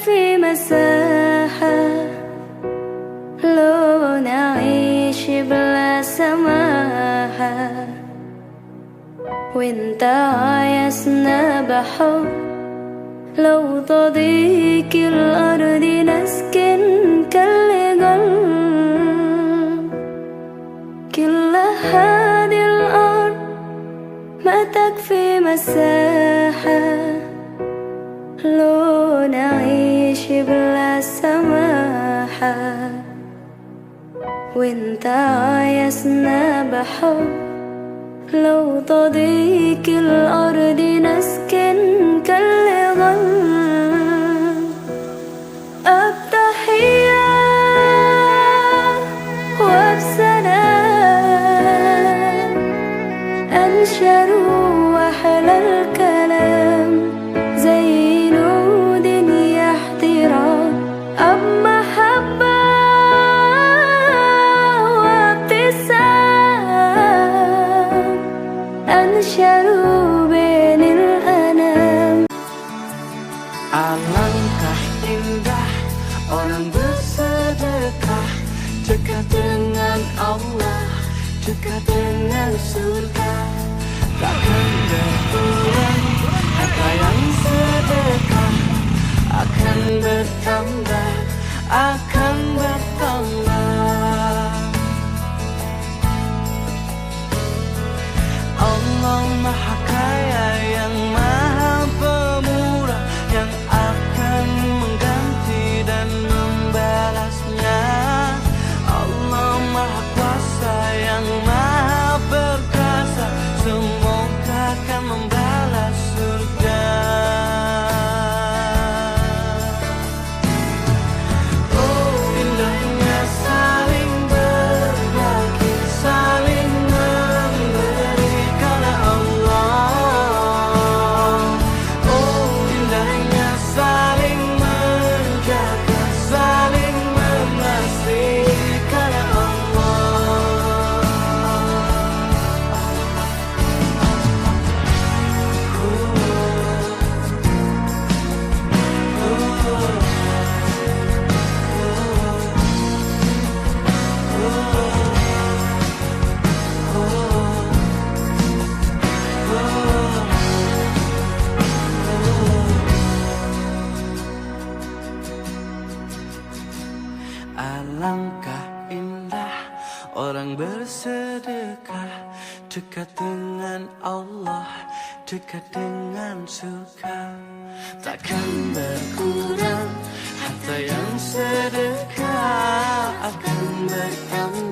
تكفي مساحة لو نعيش بلا سماحة وانت عايزنا بحب لو تضيق الأرض نسكن كالقلب كل هذه الأرض ما تكفي مساحة لو نعيش بلا سماحة وانت عايزنا بحب لو تضيق الأرض نسكن كالغل أبتحية وبسلام أنشر أحلى الكلام زي نود يحترام أب محبة وابتسام أنشر بين الأنام. Alangkah indah orang bersedekah, dekat dengan Allah, dekat dengan surga. Takkan berkurang harta yang sedekah, akan bertambah, akan bertambah. Allah Maha Kaya yang Maha Pemurah, yang akan mengganti dan membalasnya. Allah Maha Kuasa yang Maha Perkasa, semoga akan membalas surga. Oh indahnya saling berbagi, saling memberi karena Allah. Oh indahnya saling menjaga, saling mengasihi karena Allah. Alangkah indah orang bersedekah, dekat dengan Allah, dekat dengan surga. Takkan berkurang harta yang sedekah, akan bertambah,